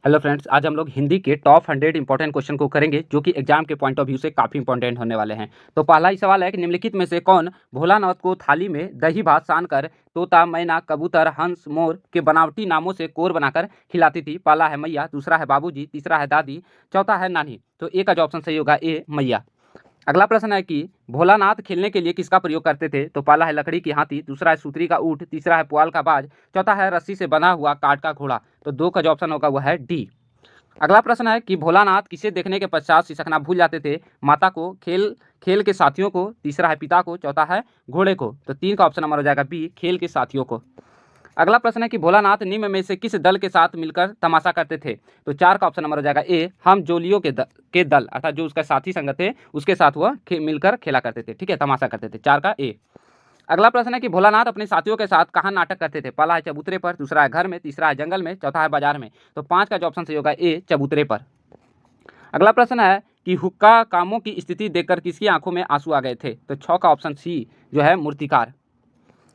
Hello friends, आज हम लोग हिंदी के टॉप 100 इंपॉर्टेंट क्वेश्चन को करेंगे जो कि एग्जाम के पॉइंट ऑफ व्यू से काफ़ी इंपॉर्टेंट होने वाले हैं। तो पहला ही सवाल है कि निम्नलिखित में से कौन भोलानाथ को थाली में दही भात सान कर तोता, मैना, कबूतर, हंस, मोर के बनावटी नामों से कोर बनाकर खिलाती थी? पहला है मैया, दूसरा है बाबूजी, तीसरा है दादी, चौथा है नानी। तो ए का जो ऑप्शन सही होगा ए मैया। अगला प्रश्न है कि भोलानाथ खेलने के लिए किसका प्रयोग करते थे? तो पहला है लकड़ी की हाथी, दूसरा है सूतरी का ऊँट, तीसरा है पुआल का बाज, चौथा है रस्सी से बना हुआ काठ का घोड़ा। तो दो का जो ऑप्शन होगा वह है डी। अगला प्रश्न है कि भोलानाथ किसे देखने के पश्चात सिसकना भूल जाते थे? माता को, खेल खेल के साथियों को, तीसरा है पिता को, चौथा है घोड़े को। तो तीन का ऑप्शन नंबर हो जाएगा बी, खेल के साथियों को। अगला प्रश्न है कि भोलानाथ निम्न में से किस दल के साथ मिलकर तमाशा करते थे? तो चार का ऑप्शन नंबर हो जाएगा ए, हम जोलियों के दल अर्थात जो उसका साथी संगत थे उसके साथ वह मिलकर खेला करते थे, ठीक है, तमाशा करते थे। चार का ए। अगला प्रश्न है कि भोलानाथ अपने साथियों के साथ कहाँ नाटक करते थे? पहला है चबूतरे पर, दूसरा है घर में, तीसरा है जंगल में, चौथा है बाजार में। तो पाँच का जो ऑप्शन सही होगा ए, चबूतरे पर। अगला प्रश्न है कि हुक्का कामों की स्थिति देखकर किसकी आंखों में आंसू आ गए थे? तो छः का ऑप्शन सी जो है मूर्तिकार।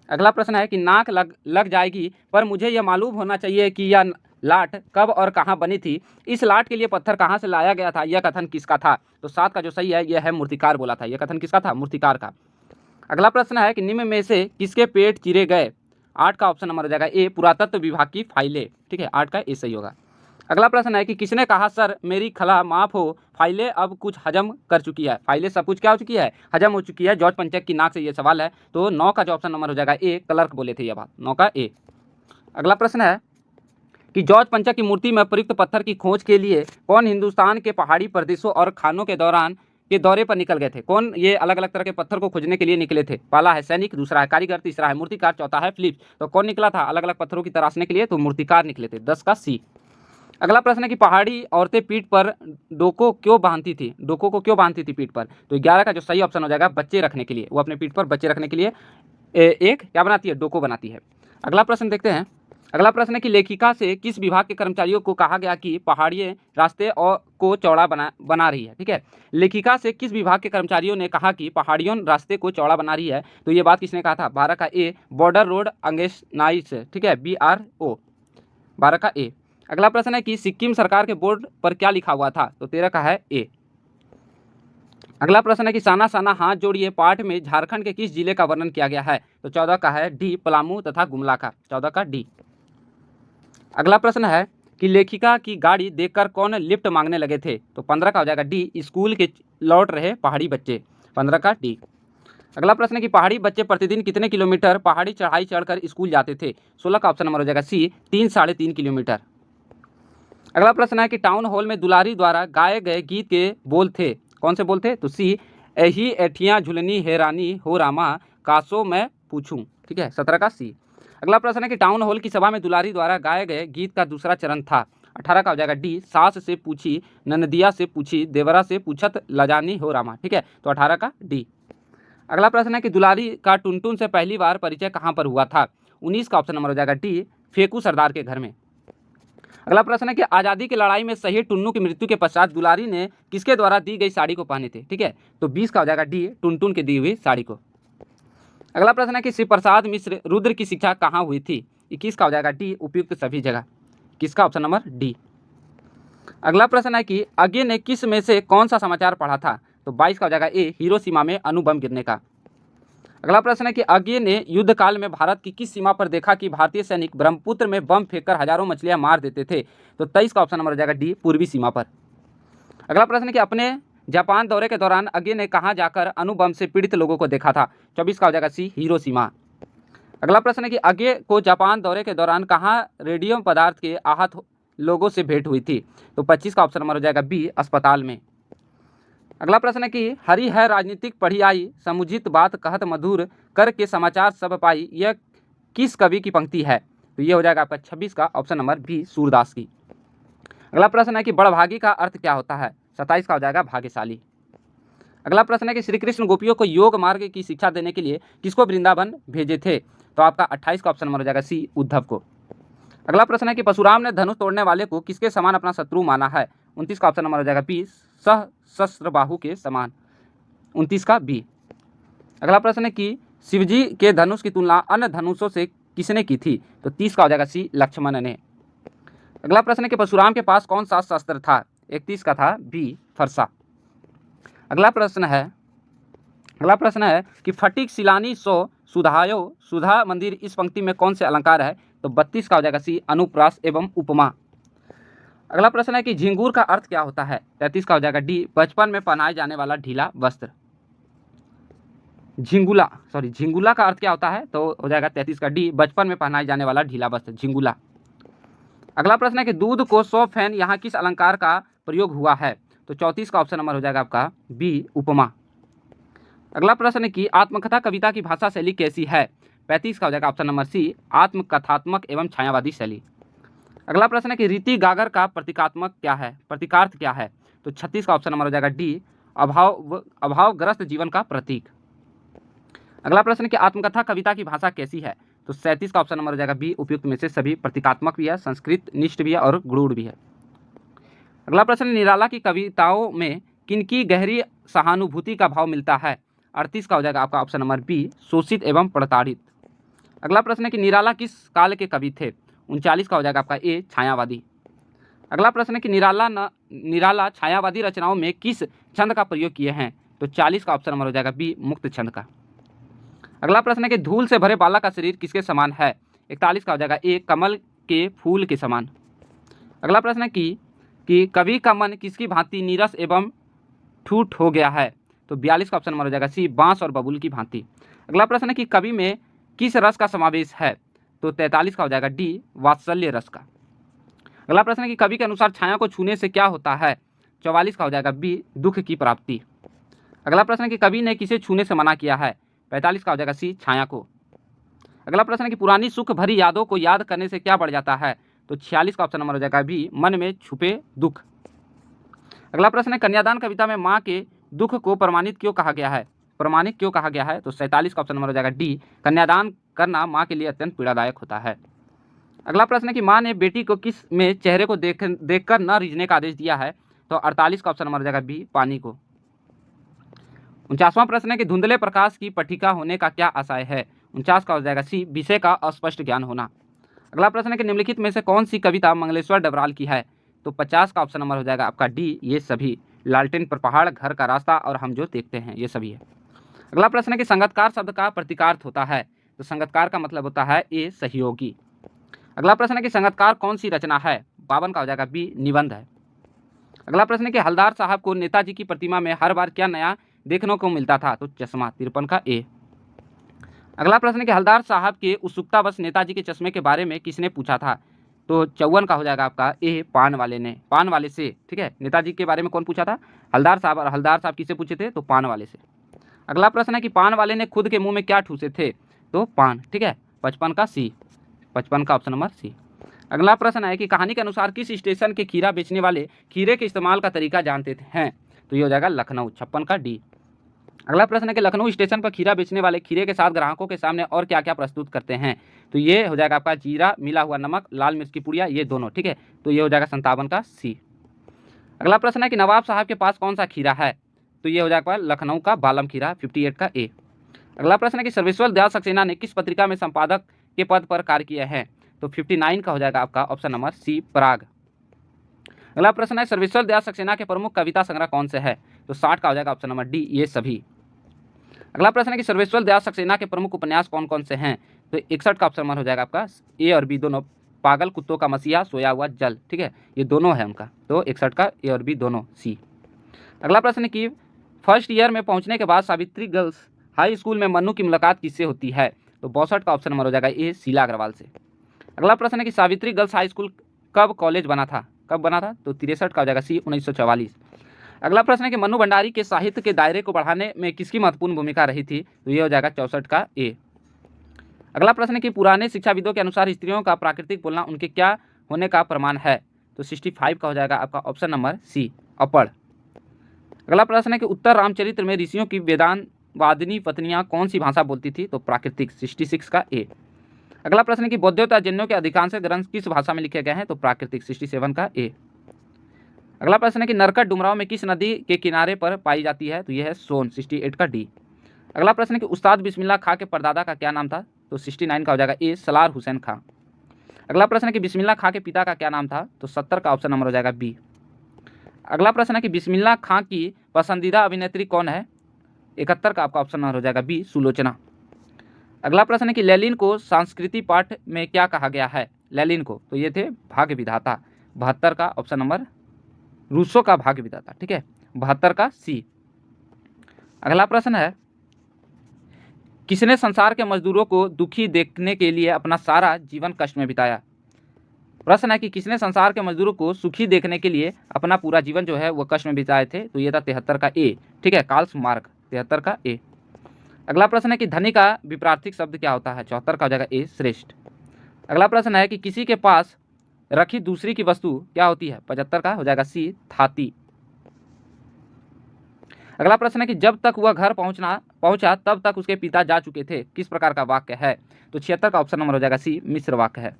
अगला प्रश्न है कि नाक लग जाएगी पर मुझे यह मालूम होना चाहिए कि यह लाट कब और कहाँ बनी थी। इस लाट के लिए पत्थर कहाँ से लाया गया था? यह कथन किसका था? तो सात का जो सही है यह है मूर्तिकार बोला था। यह कथन किसका था? मूर्तिकार का। अगला प्रश्न है कि निम्न में से किसके पेट चीरे गए? आठ का ऑप्शन नंबर हो जाएगा ए, पुरातत्व विभाग की फाइलें, ठीक है, आठ का ए सही होगा। अगला प्रश्न है कि किसने कहा सर मेरी खला माफ हो, फाइलें अब कुछ हजम कर चुकी है? फाइलें सब कुछ क्या हो चुकी है? हजम हो चुकी है। जॉर्ज पंचक की नाक से ये सवाल है। तो नौ का जो ऑप्शन नंबर हो जाएगा ए, क्लर्क बोले थे यह बात, नौ का ए। अगला प्रश्न है कि जॉर्ज पंचक की मूर्ति में प्रयुक्त पत्थर की खोज के लिए कौन हिंदुस्तान के पहाड़ी प्रदेशों और खानों के दौरे पर निकल गए थे? कौन ये अलग अलग तरह के पत्थर को खोजने के लिए निकले थे? पहला है सैनिक, दूसरा है कारीगर, तीसरा है मूर्तिकार, चौथा है फिलिप्स। तो कौन निकला था अलग अलग पत्थरों की तराशने के लिए? तो मूर्तिकार निकले थे। 10 का सी। अगला प्रश्न है कि पहाड़ी औरतें पीठ पर डोको क्यों बांधती थी? डोको को क्यों बांधती थी पीठ पर? तो 11 का जो सही ऑप्शन हो जाएगा बच्चे रखने के लिए। वो अपने पीठ पर बच्चे रखने के लिए एक क्या बनाती है? डोको बनाती है। अगला प्रश्न देखते हैं। अगला प्रश्न है कि लेखिका से किस विभाग के कर्मचारियों को कहा गया कि पहाड़ियों रास्ते और को चौड़ा बना रही है? ठीक है, लेखिका से किस विभाग के कर्मचारियों ने कहा कि पहाड़ियों रास्ते को चौड़ा बना रही है? तो ये बात किसने कहा था? 12 का ए, बॉर्डर रोड अंगेशनाइज, ठीक है, BRO, 12 का ए। अगला प्रश्न है कि सिक्किम सरकार के बोर्ड पर क्या लिखा हुआ था? तो 13 का है ए। अगला प्रश्न है कि साना साना हाथ जोड़िए पाठ में झारखंड के किस जिले का वर्णन किया गया है? तो 14 का है डी, पलामू तथा गुमला का, 14 का डी। अगला प्रश्न है कि लेखिका की गाड़ी देखकर कौन लिफ्ट मांगने लगे थे? तो 15 का हो जाएगा डी, स्कूल के लौट रहे पहाड़ी बच्चे, 15 का डी। अगला प्रश्न है कि पहाड़ी बच्चे प्रतिदिन कितने किलोमीटर पहाड़ी चढ़ाई चढ़कर स्कूल जाते थे? 16 का ऑप्शन नंबर हो जाएगा सी, 3-3.5 किलोमीटर। अगला प्रश्न है कि टाउन हॉल में दुलारी द्वारा गाए गए गीत के बोल थे, कौन से बोल थे? तो सी, एही एठियाँ झुलनी हैरानी हो रामा कासो मैं पूछूं, ठीक है, 17 का सी। अगला प्रश्न है कि टाउन हॉल की सभा में दुलारी द्वारा गाए गए गीत का दूसरा चरण था? 18 का हो जाएगा डी, सास से पूछी ननदिया से पूछी देवरा से पूछत लजानी हो रामा, ठीक है, तो 18 का डी। अगला प्रश्न है कि दुलारी का टुनटुन से पहली बार परिचय कहाँ पर हुआ था? 19 का ऑप्शन नंबर हो जाएगा डी, फेकू सरदार के घर में। अगला प्रश्न है कि आज़ादी की लड़ाई में शहीद टुन्नू की मृत्यु के पश्चात दुलारी ने किसके द्वारा दी गई साड़ी को पहने थे? ठीक है, तो 20 का हो जाएगा डी, टुनटुन के दी हुई साड़ी को। अगला प्रश्न है कि श्री प्रसाद मिश्र रुद्र की शिक्षा कहाँ हुई थी? 21 का हो जाएगा डी, उपयुक्त सभी जगह, किसका ऑप्शन नंबर डी। अगला प्रश्न है कि आगे ने किस में से कौन सा समाचार पढ़ा था? तो 22 का हो जाएगा ए, हिरोशिमा में अणु बम गिरने का। अगला प्रश्न है कि आगे ने युद्ध काल में भारत की किस सीमा पर देखा कि भारतीय सैनिक ब्रह्मपुत्र में बम फेंककर हजारों मछलियां मार देते थे? तो 23 का ऑप्शन नंबर हो जाएगा डी, पूर्वी सीमा पर। अगला प्रश्न है कि अपने जापान दौरे के दौरान आगे ने कहाँ जाकर अणु बम से पीड़ित लोगों को देखा था? 24 का हो जाएगा सी, हिरोशिमा। अगला प्रश्न है कि आगे को जापान दौरे के दौरान कहाँ रेडियम पदार्थ के आहत लोगों से भेंट हुई थी? तो 25 का ऑप्शन नंबर हो जाएगा बी, अस्पताल में। अगला प्रश्न है कि हरी है राजनीतिक पढ़ी आई समुचित बात कहत मधुर कर के समाचार सब पाई, यह किस कवि की पंक्ति है? तो ये हो जाएगा आपका 26 का ऑप्शन नंबर बी, सूरदास की। अगला प्रश्न है कि बड़भागी का अर्थ क्या होता है? 27 का हो जाएगा भाग्यशाली। अगला प्रश्न है कि श्री कृष्ण गोपियों को योग मार्ग की शिक्षा देने के लिए किसको वृंदावन भेजे थे? तो आपका 28 का ऑप्शन नंबर हो जाएगा सी, उद्धव को। अगला प्रश्न है कि परशुराम ने धनुष तोड़ने वाले को किसके समान अपना शत्रु माना है? 29 का ऑप्शन नंबर हो जाएगा बी, सहस्त्र बाहु के समान, 29 का बी। अगला प्रश्न है कि शिवजी के धनुष की तुलना अन्य धनुषों से किसने की थी? तो 30 का हो जाएगा सी, लक्ष्मण ने। अगला प्रश्न है कि परशुराम के पास कौन सा शस्त्र था? 31 का था बी फरसा। अगला प्रश्न है कि फटिक शिलानी सो सुधायो सुधा मंदिर इस पंक्ति में कौन से अलंकार है? तो 32 का हो जाएगा सी अनुप्रास एवं उपमा। अगला प्रश्न है कि झिंगूर का अर्थ क्या होता है? 33 का हो जाएगा डी बचपन में पहनाए जाने वाला ढीला वस्त्र। झिंगुला का अर्थ क्या होता है? तो हो जाएगा 33 का डी बचपन में पहनाए जाने वाला ढीला वस्त्र झिंगुला। अगला प्रश्न है कि दूध को 100 फैन यहाँ किस अलंकार का प्रयोग हुआ है? तो 34 का ऑप्शन नंबर हो जाएगा आपका बी उपमा। अगला प्रश्न है कि आत्मकथा कविता की भाषा शैली कैसी है? 35 का हो जाएगा ऑप्शन नंबर सी आत्मकथात्मक एवं छायावादी शैली। अगला प्रश्न है कि रीति गागर का प्रतिकार्थ क्या है? तो 36 का ऑप्शन नंबर हो जाएगा डी अभावग्रस्त जीवन का प्रतीक। अगला प्रश्न है कि आत्मकथा कविता की भाषा कैसी है? तो 37 का ऑप्शन नंबर हो जाएगा बी उपयुक्त में से सभी प्रतीकात्मक भी है, संस्कृत निष्ठ भी है और गूढ़ भी है। अगला प्रश्न निराला की कविताओं में किनकी गहरी सहानुभूति का भाव मिलता है? 38 का हो जाएगा आपका ऑप्शन नंबर बी शोषित एवं प्रताड़ित। अगला प्रश्न है कि निराला किस काल के कवि थे? 39 का हो जाएगा आपका ए छायावादी। अगला प्रश्न है कि निराला छायावादी रचनाओं में किस छंद का प्रयोग किए हैं? तो 40 का ऑप्शन नंबर हो जाएगा बी मुक्त छंद का। अगला प्रश्न है कि धूल से भरे बालक का शरीर किसके समान है? 41 का हो जाएगा ए कमल के फूल के समान। अगला प्रश्न है कि कवि का मन किसकी भांति नीरस एवं ठूठ हो गया है? तो 42 का ऑप्शन नंबर हो जाएगा सी बांस और बबूल की भांति। अगला प्रश्न है कि कवि में किस रस का समावेश है? तो 43 का हो जाएगा डी वात्सल्य रस का। अगला प्रश्न है कि कवि के अनुसार छाया को छूने से क्या होता है? 44 का हो जाएगा बी दुख की प्राप्ति। अगला प्रश्न है कि कवि ने किसे छूने से मना किया है? 45 का हो जाएगा सी छाया को। अगला प्रश्न है कि पुरानी सुख भरी यादों को याद करने से क्या बढ़ जाता है? तो 46 का ऑप्शन नंबर हो जाएगा बी मन में छुपे दुख। अगला प्रश्न है कन्यादान कविता में माँ के दुख को प्रमाणित क्यों कहा गया है? तो 47 का ऑप्शन नंबर हो जाएगा डी कन्यादान करना माँ के लिए अत्यंत पीड़ादायक होता है। अगला प्रश्न है कि माँ ने बेटी को किस में चेहरे को देखकर न रीझने का आदेश दिया है? तो 48 का ऑप्शन नंबर हो जाएगा बी पानी को। 49वां प्रश्न है कि धुंधले प्रकाश की पट्टिका होने का क्या आशय है? 49 का हो जाएगा सी विषय का अस्पष्ट ज्ञान होना। अगला प्रश्न है कि निम्नलिखित में से कौन सी कविता मंगलेश्वर डबराल की है? तो 50 का ऑप्शन नंबर हो जाएगा आपका डी ये सभी, लालटेन पर पहाड़, घर का रास्ता और हम जो देखते हैं, ये सभी है। अगला प्रश्न है कि संगतकार शब्द का प्रतिकार्थ होता है? तो संगतकार का मतलब होता है ए सहयोगी। अगला प्रश्न है कि संगतकार कौन सी रचना है? 52 का हो जाएगा बी निबंध है। अगला प्रश्न है कि हलदार साहब को नेताजी की प्रतिमा में हर बार क्या नया देखने को मिलता था? तो चश्मा, 53 का ए। अगला प्रश्न है कि हलदार साहब के उत्सुकतावश नेताजी के चश्मे के बारे में किसने पूछा था? तो 54 का हो जाएगा आपका ए पान वाले से, ठीक है। नेताजी के बारे में कौन पूछा था? हलदार साहब। और हलदार साहब किससे पूछे थे? तो पान वाले से। अगला प्रश्न है कि पान वाले ने खुद के मुंह में क्या ठूसे थे? तो पान, ठीक है। 55 का सी, 55 का ऑप्शन नंबर सी। अगला प्रश्न है कि कहानी के अनुसार किस स्टेशन के खीरा बेचने वाले खीरे के इस्तेमाल का तरीका जानते हैं? तो ये हो जाएगा लखनऊ, 56 का डी। अगला प्रश्न है कि लखनऊ स्टेशन पर खीरा बेचने वाले खीरे के साथ ग्राहकों के सामने और क्या क्या प्रस्तुत करते हैं? तो ये हो जाएगा आपका जीरा, मिला हुआ नमक, लाल मिर्च की पुड़िया, ये दोनों, ठीक है। तो ये हो जाएगा 57 का सी। अगला प्रश्न है कि नवाब साहब के पास कौन सा खीरा है? तो ये हो जाएगा लखनऊ का बालम खीरा, 58 का ए। अगला प्रश्न है कि सर्वेश्वर दयाल सक्सेना ने किस पत्रिका में संपादक के पद पर कार्य किए हैं? तो 59 का हो जाएगा आपका ऑप्शन नंबर सी पराग। अगला प्रश्न है सर्वेश्वर दयाल सक्सेना के प्रमुख कविता संग्रह कौन से है? तो 60 का हो जाएगा ऑप्शन नंबर डी ये सभी। अगला प्रश्न है कि सर्वेश्वर दयाल सक्सेना के प्रमुख उपन्यास कौन कौन से हैं? तो 61 का ऑप्शन नंबर हो जाएगा आपका ए और बी दोनों, पागल कुत्तों का मसीहा, सोया हुआ जल, ठीक है, ये दोनों है उनका। तो 61 का ए और बी दोनों सी। अगला प्रश्न है कि फर्स्ट ईयर में पहुंचने के बाद सावित्री गर्ल्स हाई स्कूल में मन्नू की मुलाकात किससे होती है? तो 62 का ऑप्शन नंबर हो जाएगा ए शीला अग्रवाल से। अगला प्रश्न है कि सावित्री गर्ल्स हाई स्कूल कब कॉलेज बना था? तो 63 का हो जाएगा सी 1944। अगला प्रश्न है कि मन्नू भंडारी के साहित्य के दायरे को बढ़ाने में किसकी महत्वपूर्ण भूमिका रही थी? तो ये हो जाएगा 64 का ए। अगला प्रश्न है कि पुराने शिक्षाविदों के अनुसार स्त्रियों का प्राकृतिक बोलना उनके क्या होने का प्रमाण है? तो 65 का हो जाएगा आपका ऑप्शन नंबर सी अपढ़। अगला प्रश्न है कि उत्तर रामचरित्र में ऋषियों की वेदांतवादिनी पत्नियां कौन सी भाषा बोलती थी? तो प्राकृतिक, 66 का ए। अगला प्रश्न है कि बौद्धों जैनों के अधिकांश ग्रंथ किस भाषा में लिखे गए हैं? तो प्राकृतिक, 67 का ए। अगला प्रश्न है कि नरकट डुमराव में किस नदी के किनारे पर पाई जाती है? तो यह है सोन, 68 का डी। अगला प्रश्न है कि उस्ताद बिस्मिल्लाह खां के परदादा का क्या नाम था? तो 69 का हो जाएगा ए सलार हुसैन खां। अगला प्रश्न है कि बिस्मिल्लाह खां के पिता का क्या नाम था? तो 70 का ऑप्शन नंबर हो जाएगा बी। अगला प्रश्न है कि बिस्मिल्लाह खां की पसंदीदा अभिनेत्री कौन है? 71 का आपका ऑप्शन नंबर हो जाएगा बी, सुलोचना। अगला प्रश्न है कि लेनिन को संस्कृति पाठ में क्या कहा गया है? लेनिन को, तो ये थे भाग्य विधाता। 72 का ऑप्शन नंबर, रूसो का भाग्य विधाता, ठीक है, 72 का सी। अगला प्रश्न है, किसने संसार के मजदूरों को दुखी देखने के लिए अपना सारा जीवन कष्ट में बिताया? प्रश्न है कि किसने संसार के मजदूरों को सुखी देखने के लिए अपना पूरा जीवन जो है वो कष्ट में बिताए थे? तो ये था 73 का ए, ठीक है, कार्ल मार्क्स, 73 का ए। अगला प्रश्न है कि धनी का विपरीत शब्द क्या होता है? 74 का हो जाएगा ए, श्रेष्ठ। अगला प्रश्न है कि किसी के पास रखी दूसरी की वस्तु क्या होती है? 75 का हो जाएगा सी, थाती। अगला प्रश्न है कि जब तक वह घर पहुंचा तब तक उसके पिता जा चुके थे, किस प्रकार का वाक्य है? तो 76 का ऑप्शन नंबर हो जाएगा सी, मिश्र वाक्य है।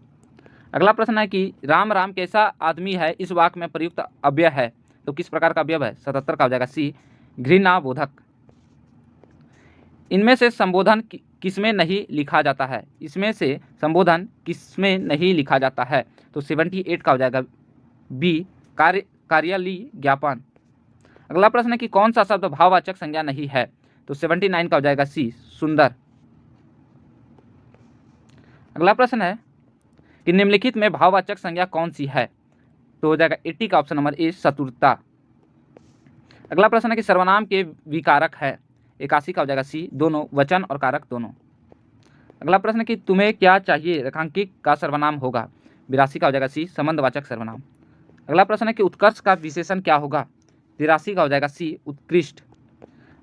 अगला प्रश्न है कि राम राम कैसा आदमी है, इस वाक्य में प्रयुक्त अव्यय है, तो किस प्रकार का अव्यय है? 77 का हो जाएगा सी, घृणाबोधक। इनमें से संबोधन किसमें नहीं लिखा जाता है? इसमें से संबोधन किसमें नहीं लिखा जाता है? तो 78 का हो जाएगा बी, कार्यालयीय ज्ञापन। अगला प्रश्न है कि कौन सा शब्द भाववाचक संज्ञा नहीं है? तो 79 का हो जाएगा सी, सुंदर। अगला प्रश्न है कि निम्नलिखित में भाववाचक संज्ञा कौन सी है? तो हो जाएगा 80 का ऑप्शन नंबर ए, चतुरता। अगला प्रश्न है कि सर्वनाम के विकारक है? 81 का हो जाएगा सी, दोनों, वचन और कारक दोनों। अगला प्रश्न है कि तुम्हें क्या चाहिए रेखांकित का सर्वनाम होगा? 82 का हो जाएगा सी, संबंधवाचक सर्वनाम। अगला प्रश्न है कि उत्कर्ष का विशेषण क्या होगा? 83 का हो जाएगा सी, उत्कृष्ट।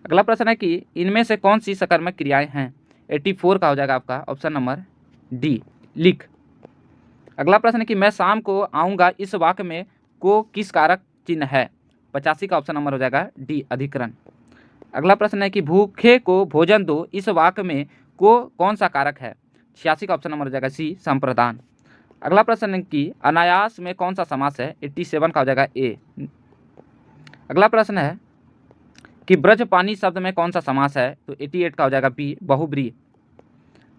अगला प्रश्न है कि इनमें से कौन सी सकर्मक क्रियाएं हैं? 84 का हो जाएगा आपका ऑप्शन नंबर डी, लिख। अगला प्रश्न है कि मैं शाम को आऊँगा, इस वाक्य में को किस कारक चिन्ह है? 85 का ऑप्शन नंबर हो जाएगा डी, अधिकरण। अगला प्रश्न है कि भूखे को भोजन दो, इस वाक्य में को कौन सा कारक है? 86 का ऑप्शन नंबर हो जाएगा सी, संप्रदान। अगला प्रश्न है कि अनायास में कौन सा समास है? 87 का हो जाएगा ए। अगला प्रश्न है कि ब्रजपानी शब्द में कौन सा समास है? तो 88 का हो जाएगा बी, बहुब्रीहि।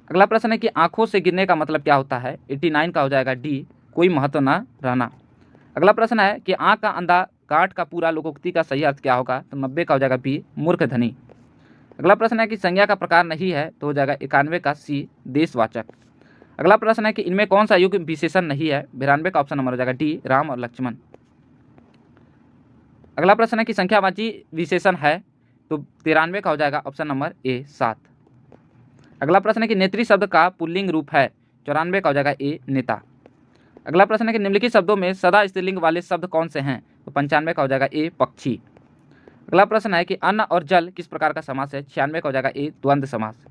अगला प्रश्न है कि आंखों से गिरने का मतलब क्या होता है? 89 का हो जाएगा डी, कोई महत्व न रहना। अगला प्रश्न है कि आंख का अंधा काट का पूरा लोकोक्ति का सही अर्थ क्या होगा? तो 90 का हो जाएगा बी, मूर्ख धनी। अगला प्रश्न है कि संज्ञा का प्रकार नहीं है, तो हो जाएगा 91 का सी, देशवाचक। अगला प्रश्न है कि इनमें कौन सा युग विशेषण नहीं है? 92 का ऑप्शन नंबर हो जाएगा डी, राम और लक्ष्मण। अगला प्रश्न है कि संख्यावाची विशेषण है? तो 93 का हो जाएगा ऑप्शन नंबर ए, 7। अगला प्रश्न है कि नेत्री शब्द का पुल्लिंग रूप है? 94 का हो जाएगा ए, नेता। अगला प्रश्न है कि निम्नलिखित शब्दों में सदा स्त्रीलिंग वाले शब्द कौन से हैं? तो 95 का हो जाएगा ए, पक्षी। अगला प्रश्न है कि अन्न और जल किस प्रकार का समास है? 96 का हो जाएगा ए, द्वंद्व समास।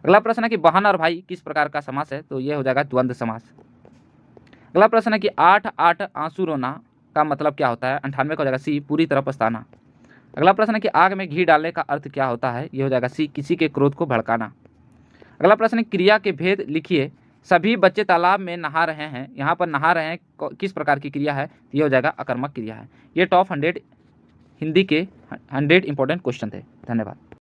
अगला प्रश्न है कि बहन और भाई किस प्रकार का समास है? तो ये हो जाएगा द्वंद्व समास। अगला प्रश्न है कि 8 आंसू रोना का मतलब क्या होता है? 98 का हो जाएगा सी, पूरी तरह पछताना। अगला प्रश्न है कि आग में घी डालने का अर्थ क्या होता है? ये हो जाएगा सी, किसी के क्रोध को भड़काना। अगला प्रश्न है क्रिया के भेद लिखिए। सभी बच्चे तालाब में नहा रहे हैं, यहाँ पर नहा रहे हैं किस प्रकार की क्रिया है? ये हो जाएगा अकर्मक क्रिया है। ये टॉप 100 हिंदी के 100 इंपॉर्टेंट क्वेश्चन थे। धन्यवाद।